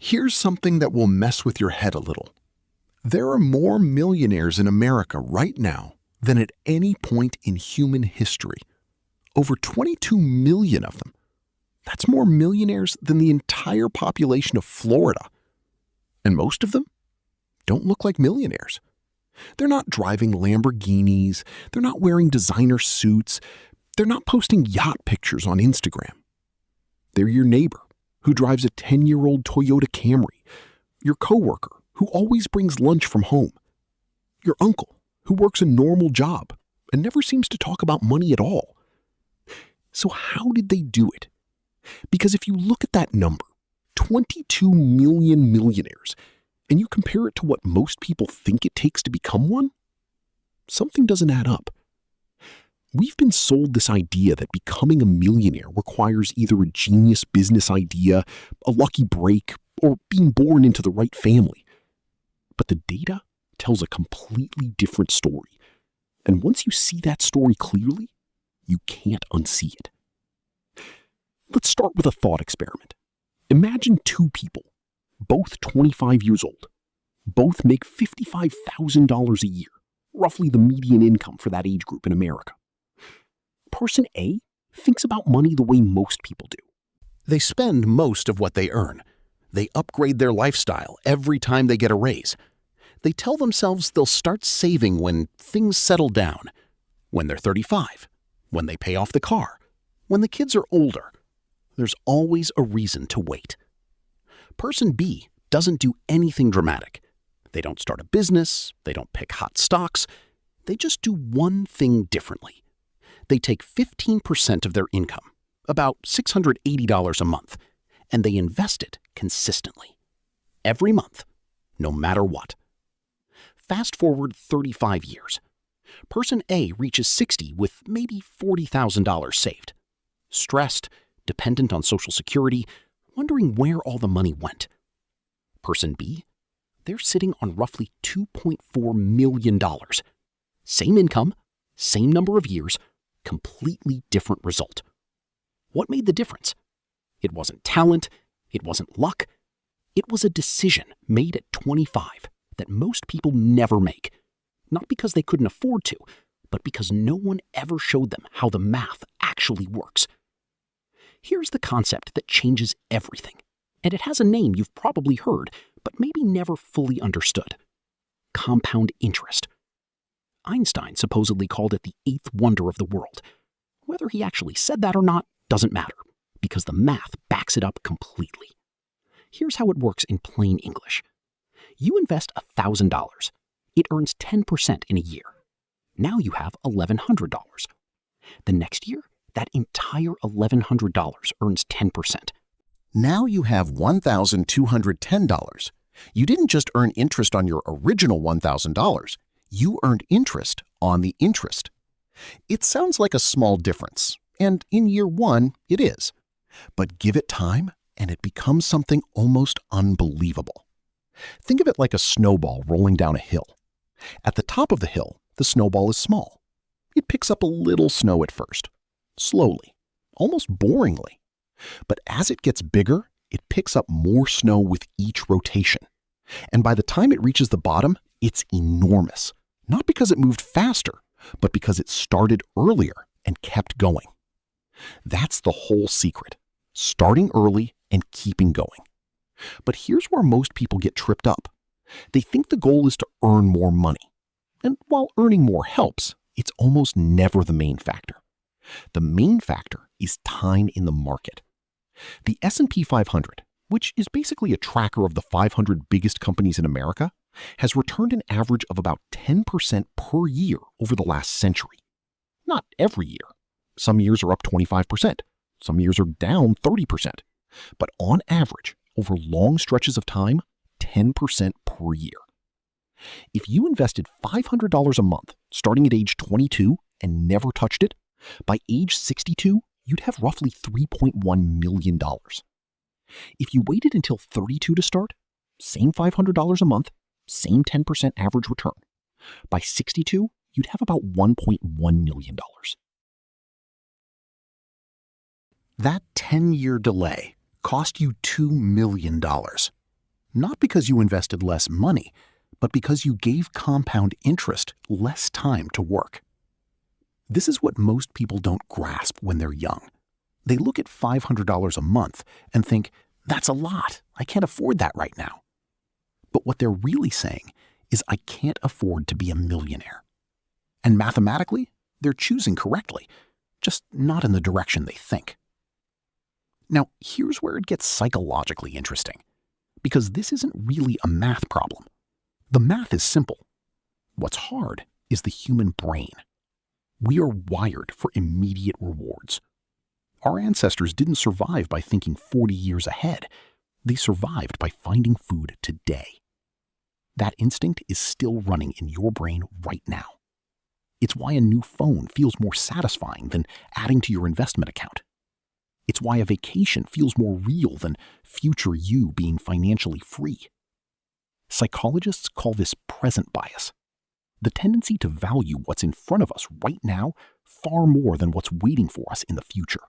Here's something that will mess with your head a little. There are more millionaires in America right now than at any point in human history. Over 22 million of them. That's more millionaires than the entire population of Florida. And most of them don't look like millionaires. They're not driving Lamborghinis. They're not wearing designer suits. They're not posting yacht pictures on Instagram. They're your neighbor who drives a 10-year-old Toyota Camry, your coworker who always brings lunch from home, your uncle who works a normal job and never seems to talk about money at all. So how did they do it? Because if you look at that number, 22 million millionaires, and you compare it to what most people think it takes to become one, something doesn't add up. We've been sold this idea that becoming a millionaire requires either a genius business idea, a lucky break, or being born into the right family. But the data tells a completely different story. And once you see that story clearly, you can't unsee it. Let's start with a thought experiment. Imagine two people, both 25 years old. Both make $55,000 a year, roughly the median income for that age group in America. Person A thinks about money the way most people do. They spend most of what they earn. They upgrade their lifestyle every time they get a raise. They tell themselves they'll start saving when things settle down, when they're 35, when they pay off the car, when the kids are older. There's always a reason to wait. Person B doesn't do anything dramatic. They don't start a business. They don't pick hot stocks. They just do one thing differently. They take 15% of their income, about $680 a month, and they invest it consistently. Every month, no matter what. Fast forward 35 years. Person A reaches 60 with maybe $40,000 saved. Stressed, dependent on Social Security, wondering where all the money went. Person B, they're sitting on roughly $2.4 million. Same income, same number of years, completely different result. What made the difference? It wasn't talent, it wasn't luck. It was a decision made at 25 that most people never make. Not because they couldn't afford to, but because no one ever showed them how the math actually works. Here's the concept that changes everything, and it has a name you've probably heard, but maybe never fully understood. Compound interest. Einstein supposedly called it the eighth wonder of the world. Whether he actually said that or not doesn't matter, because the math backs it up completely. Here's how it works in plain English. You invest $1,000. It earns 10% in a year. Now you have $1,100. The next year, that entire $1,100 earns 10%. Now you have $1,210. You didn't just earn interest on your original $1,000. You earned interest on the interest. It sounds like a small difference, and in year one, it is. But give it time, and it becomes something almost unbelievable. Think of it like a snowball rolling down a hill. At the top of the hill, the snowball is small. It picks up a little snow at first, slowly, almost boringly. But as it gets bigger, it picks up more snow with each rotation. And by the time it reaches the bottom, it's enormous. Not because it moved faster, but because it started earlier and kept going. That's the whole secret. Starting early and keeping going. But here's where most people get tripped up. They think the goal is to earn more money. And while earning more helps, it's almost never the main factor. The main factor is time in the market. The S&P 500, which is basically a tracker of the 500 biggest companies in America, has returned an average of about 10% per year over the last century. Not every year. Some years are up 25%. Some years are down 30%. But on average, over long stretches of time, 10% per year. If you invested $500 a month starting at age 22 and never touched it, by age 62, you'd have roughly $3.1 million. If you waited until 32 to start, same $500 a month, same 10% average return. By 62, you'd have about $1.1 million. That 10-year delay cost you $2 million. not because you invested less money, but because you gave compound interest less time to work. This is what most people don't grasp when they're young. They look at $500 a month and think, that's a lot. I can't afford that right now. But what they're really saying is, I can't afford to be a millionaire. And mathematically, they're choosing correctly, just not in the direction they think. Now, here's where it gets psychologically interesting, because this isn't really a math problem. The math is simple. What's hard is the human brain. We are wired for immediate rewards. Our ancestors didn't survive by thinking 40 years ahead. They survived by finding food today. That instinct is still running in your brain right now. It's why a new phone feels more satisfying than adding to your investment account. It's why a vacation feels more real than future you being financially free. Psychologists call this present bias, the tendency to value what's in front of us right now far more than what's waiting for us in the future.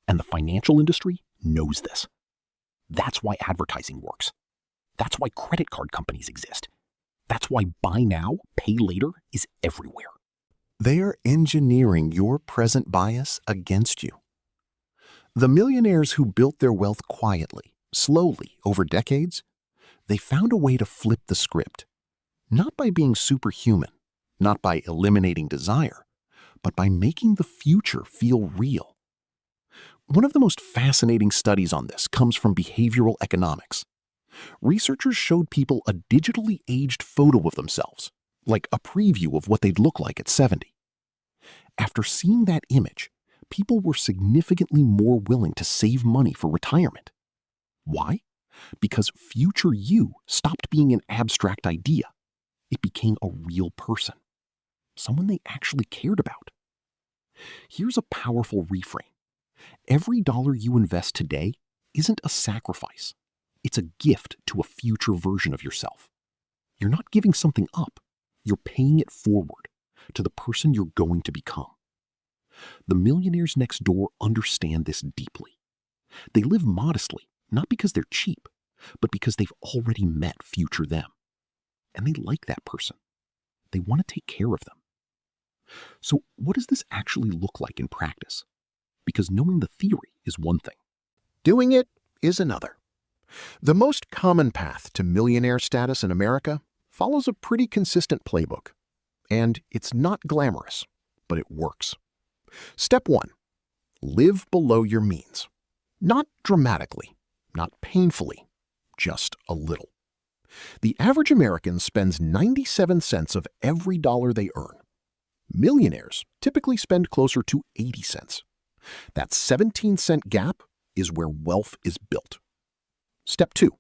And the financial industry knows this. That's why advertising works. That's why credit card companies exist. That's why buy now, pay later is everywhere. They are engineering your present bias against you. The millionaires who built their wealth quietly, slowly, over decades, they found a way to flip the script. Not by being superhuman, not by eliminating desire, but by making the future feel real. One of the most fascinating studies on this comes from behavioral economics. Researchers showed people a digitally aged photo of themselves, like a preview of what they'd look like at 70. After seeing that image, people were significantly more willing to save money for retirement. Why? Because future you stopped being an abstract idea. It became a real person, someone they actually cared about. Here's a powerful reframe. Every dollar you invest today isn't a sacrifice. It's a gift to a future version of yourself. You're not giving something up. You're paying it forward to the person you're going to become. The millionaires next door understand this deeply. They live modestly, not because they're cheap, but because they've already met future them. And they like that person. They want to take care of them. So what does this actually look like in practice? Because knowing the theory is one thing. Doing it is another. The most common path to millionaire status in America follows a pretty consistent playbook. And it's not glamorous, but it works. Step 1. Live below your means. Not dramatically, not painfully, just a little. The average American spends 97 cents of every dollar they earn. Millionaires typically spend closer to 80 cents. That 17-cent gap is where wealth is built. Step 2.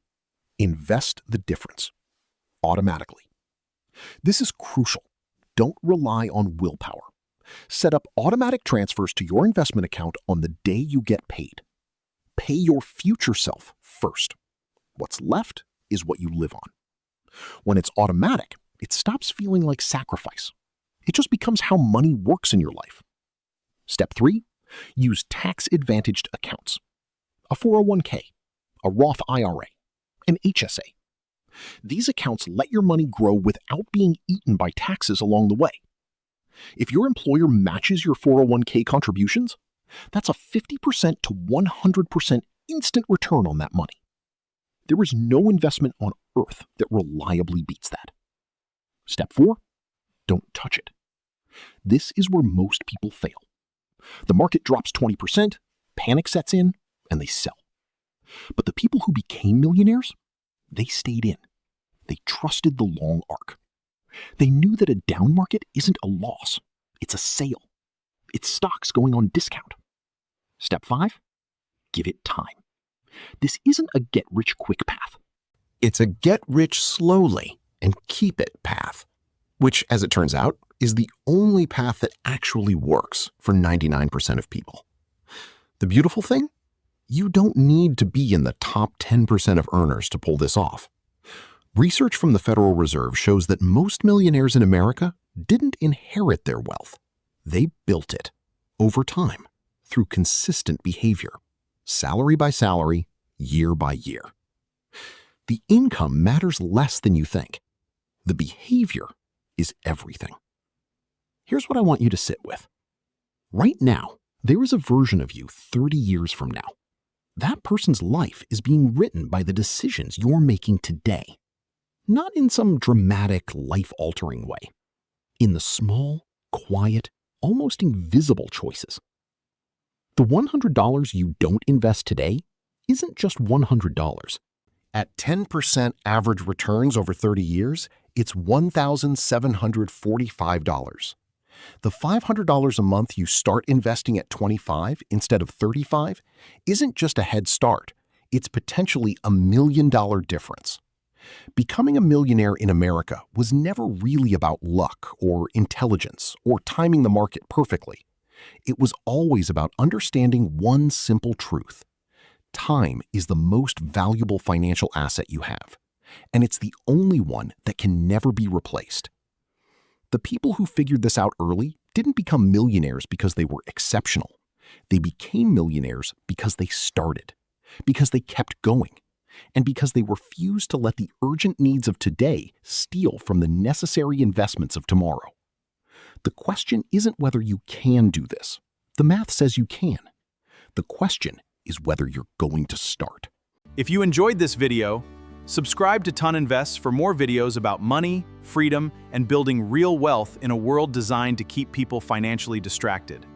Invest the difference. Automatically. This is crucial. Don't rely on willpower. Set up automatic transfers to your investment account on the day you get paid. Pay your future self first. What's left is what you live on. When it's automatic, it stops feeling like sacrifice. It just becomes how money works in your life. Step 3. Use tax-advantaged accounts. A 401k, a Roth IRA, an HSA. These accounts let your money grow without being eaten by taxes along the way. If your employer matches your 401k contributions, that's a 50% to 100% instant return on that money. There is no investment on earth that reliably beats that. Step 4. Don't touch it. This is where most people fail. The market drops 20%, panic sets in, and they sell. But the people who became millionaires, they stayed in. They trusted the long arc. They knew that a down market isn't a loss. It's a sale. It's stocks going on discount. Step 5. Give it time. This isn't a get-rich-quick path. It's a get-rich-slowly and keep-it path, which, as it turns out, is the only path that actually works for 99% of people. The beautiful thing? You don't need to be in the top 10% of earners to pull this off. Research from the Federal Reserve shows that most millionaires in America didn't inherit their wealth. They built it over time through consistent behavior, salary by salary, year by year. The income matters less than you think. The behavior is everything. Here's what I want you to sit with. Right now, there is a version of you 30 years from now. That person's life is being written by the decisions you're making today. Not in some dramatic, life-altering way. In the small, quiet, almost invisible choices. The $100 you don't invest today isn't just $100. At 10% average returns over 30 years, it's $1,745. The $500 a month you start investing at 25 instead of 35 isn't just a head start, it's potentially $1 million difference. Becoming a millionaire in America was never really about luck or intelligence or timing the market perfectly. It was always about understanding one simple truth. Time is the most valuable financial asset you have, and it's the only one that can never be replaced. The people who figured this out early didn't become millionaires because they were exceptional. They became millionaires because they started, because they kept going, and because they refused to let the urgent needs of today steal from the necessary investments of tomorrow. The question isn't whether you can do this. The math says you can. The question is whether you're going to start. If you enjoyed this video, subscribe to Ton Invests for more videos about money, freedom, and building real wealth in a world designed to keep people financially distracted.